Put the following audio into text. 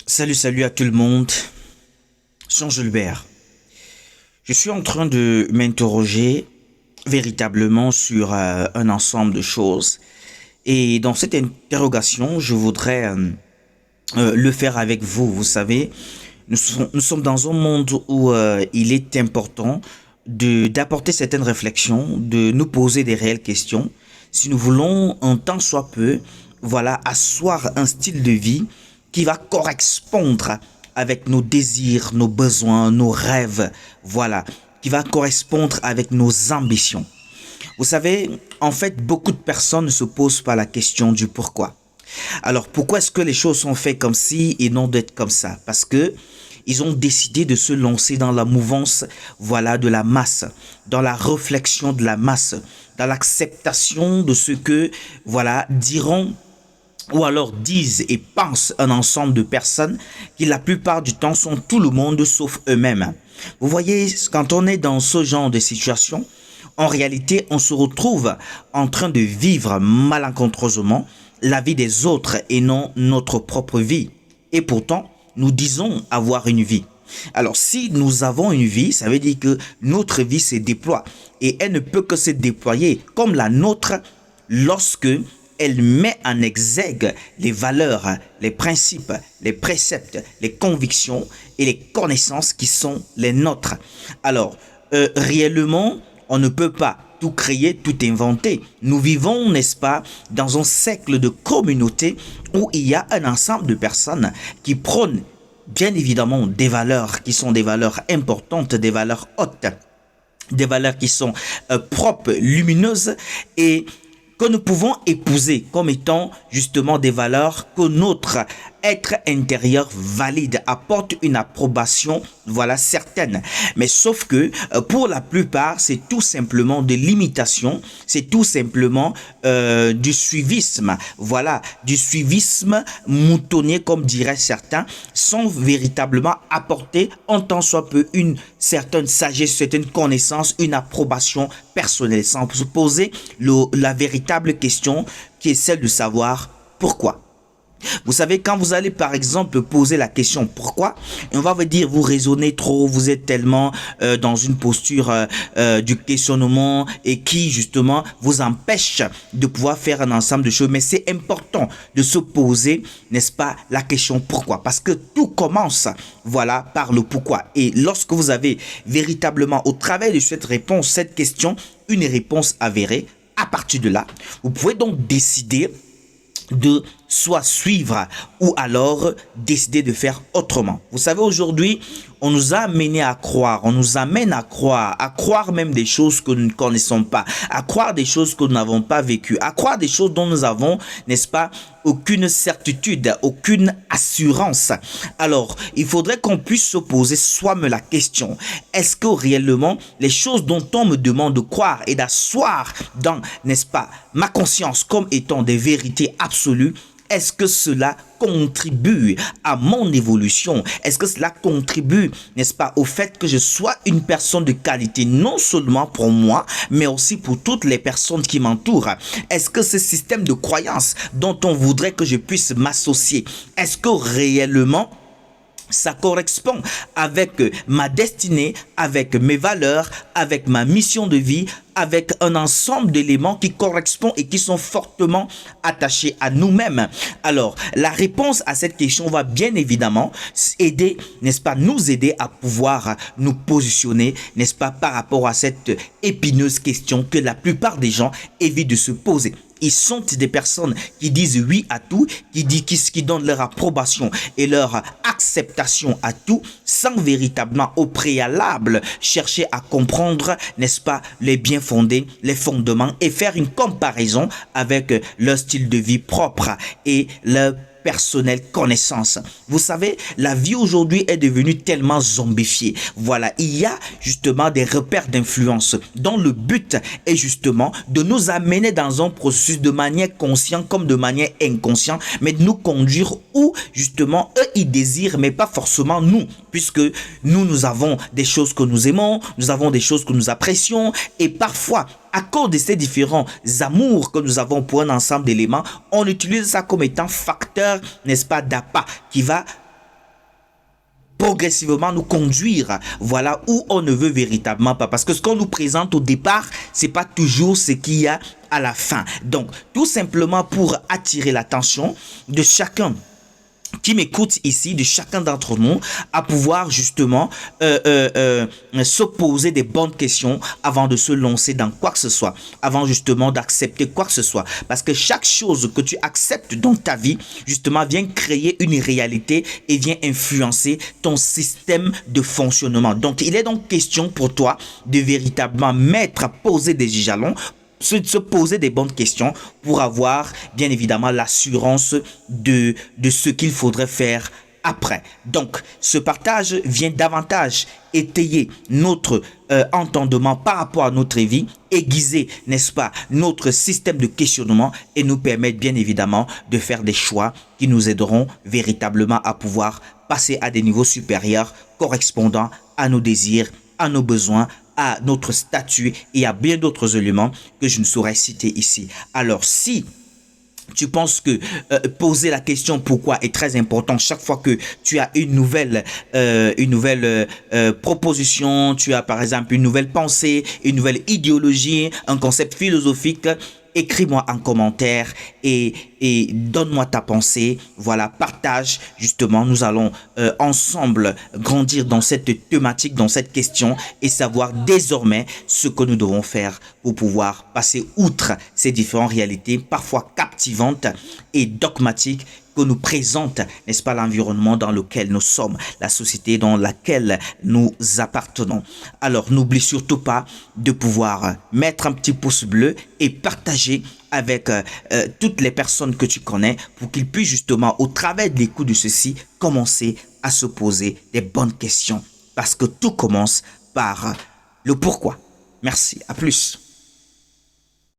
Salut à tout le monde. Jean Gilbert. Je suis en train de m'interroger véritablement sur un ensemble de choses. Et dans cette interrogation, je voudrais le faire avec vous. Vous savez, nous sommes dans un monde où il est important d'apporter certaines réflexions, de nous poser des réelles questions. Si nous voulons, un tant soit peu, voilà, asseoir un style de vie qui va correspondre avec nos désirs, nos besoins, nos rêves, voilà, qui va correspondre avec nos ambitions. Vous savez, en fait, beaucoup de personnes ne se posent pas la question du pourquoi. Alors, pourquoi est-ce que les choses sont faites comme ci et non d'être comme ça? Parce que ils ont décidé de se lancer dans la mouvance, voilà, de la masse, dans la réflexion de la masse, dans l'acceptation de ce que, voilà, diront ou alors disent et pensent un ensemble de personnes qui la plupart du temps sont tout le monde sauf eux-mêmes. Vous voyez, quand on est dans ce genre de situation, en réalité, on se retrouve en train de vivre malencontreusement la vie des autres et non notre propre vie. Et pourtant, nous disons avoir une vie. Alors, si nous avons une vie, ça veut dire que notre vie se déploie et elle ne peut que se déployer comme la nôtre lorsque elle met en exergue les valeurs, les principes, les préceptes, les convictions et les connaissances qui sont les nôtres. Alors, réellement, on ne peut pas tout créer, tout inventer. Nous vivons, n'est-ce pas, dans un cercle de communauté où il y a un ensemble de personnes qui prônent bien évidemment des valeurs qui sont des valeurs importantes, des valeurs hautes, des valeurs qui sont propres, lumineuses et que nous pouvons épouser comme étant justement des valeurs que notre être intérieur valide, apporte une approbation, voilà, certaine. Mais sauf que pour la plupart, c'est tout simplement de l'imitation, c'est tout simplement du suivisme, voilà, du suivisme moutonnier comme diraient certains, sans véritablement apporter en tant soit peu une certaine sagesse, certaine connaissance, une approbation personnelle, sans se poser la véritable question qui est celle de savoir pourquoi. Vous savez, quand vous allez par exemple poser la question pourquoi, on va vous dire vous raisonnez trop, vous êtes tellement dans une posture du questionnement et qui justement vous empêche de pouvoir faire un ensemble de choses. Mais c'est important de se poser, n'est-ce pas, la question pourquoi, parce que tout commence, voilà, par le pourquoi. Et lorsque vous avez véritablement au travers de cette réponse, cette question, une réponse avérée, à partir de là, vous pouvez donc décider de soit suivre ou alors décider de faire autrement. Vous savez, aujourd'hui, on nous a amené à croire, on nous amène à croire même des choses que nous ne connaissons pas, à croire des choses que nous n'avons pas vécues, à croire des choses dont nous avons, n'est-ce pas, aucune certitude, aucune assurance. Alors, il faudrait qu'on puisse se poser soi-même la question, est-ce que réellement les choses dont on me demande de croire et d'asseoir dans, n'est-ce pas, ma conscience comme étant des vérités absolues, est-ce que cela contribue à mon évolution? Est-ce que cela contribue, n'est-ce pas, au fait que je sois une personne de qualité, non seulement pour moi, mais aussi pour toutes les personnes qui m'entourent? Est-ce que ce système de croyance dont on voudrait que je puisse m'associer, est-ce que réellement ça correspond avec ma destinée, avec mes valeurs, avec ma mission de vie, avec un ensemble d'éléments qui correspondent et qui sont fortement attachés à nous-mêmes? Alors, la réponse à cette question va bien évidemment aider, n'est-ce pas, nous aider à pouvoir nous positionner, n'est-ce pas, par rapport à cette épineuse question que la plupart des gens évitent de se poser. Ils sont des personnes qui disent oui à tout, qui donnent leur approbation et leur acceptation à tout, sans véritablement au préalable chercher à comprendre, n'est-ce pas, les bien fondés, les fondements et faire une comparaison avec leur style de vie propre et leur personnelle connaissance. Vous savez, la vie aujourd'hui est devenue tellement zombifiée. Voilà, il y a justement des repères d'influence dont le but est justement de nous amener dans un processus de manière consciente comme de manière inconsciente, mais de nous conduire où justement eux ils désirent, mais pas forcément nous, puisque nous avons des choses que nous aimons, nous avons des choses que nous apprécions et parfois à cause de ces différents amours que nous avons pour un ensemble d'éléments, on utilise ça comme étant facteur, n'est-ce pas, d'appât qui va progressivement nous conduire, voilà, où on ne veut véritablement pas. Parce que ce qu'on nous présente au départ, c'est pas toujours ce qu'il y a à la fin. Donc, tout simplement pour attirer l'attention de chacun qui m'écoute ici, de chacun d'entre nous, à pouvoir justement se poser des bonnes questions avant de se lancer dans quoi que ce soit, avant justement d'accepter quoi que ce soit. Parce que chaque chose que tu acceptes dans ta vie, justement, vient créer une réalité et vient influencer ton système de fonctionnement. Donc, il est donc question pour toi de véritablement poser des jalons, se poser des bonnes questions pour avoir bien évidemment l'assurance de ce qu'il faudrait faire après. Donc, ce partage vient davantage étayer notre entendement par rapport à notre vie, aiguiser, n'est-ce pas, notre système de questionnement et nous permettre bien évidemment de faire des choix qui nous aideront véritablement à pouvoir passer à des niveaux supérieurs correspondant à nos désirs, à nos besoins, à notre statut et à bien d'autres éléments que je ne saurais citer ici. Alors, si tu penses que poser la question pourquoi est très important chaque fois que tu as une nouvelle proposition, tu as par exemple une nouvelle pensée, une nouvelle idéologie, un concept philosophique, écris-moi en commentaire et donne-moi ta pensée. Voilà, partage justement. Nous allons ensemble grandir dans cette thématique, dans cette question et savoir désormais ce que nous devons faire pour pouvoir passer outre ces différentes réalités parfois captivantes et dogmatiques que nous présente, n'est-ce pas, l'environnement dans lequel nous sommes, la société dans laquelle nous appartenons. Alors, n'oublie surtout pas de pouvoir mettre un petit pouce bleu et partager avec toutes les personnes que tu connais pour qu'ils puissent justement, au travers de l'écoute de ceci, commencer à se poser des bonnes questions. Parce que tout commence par le pourquoi. Merci, à plus.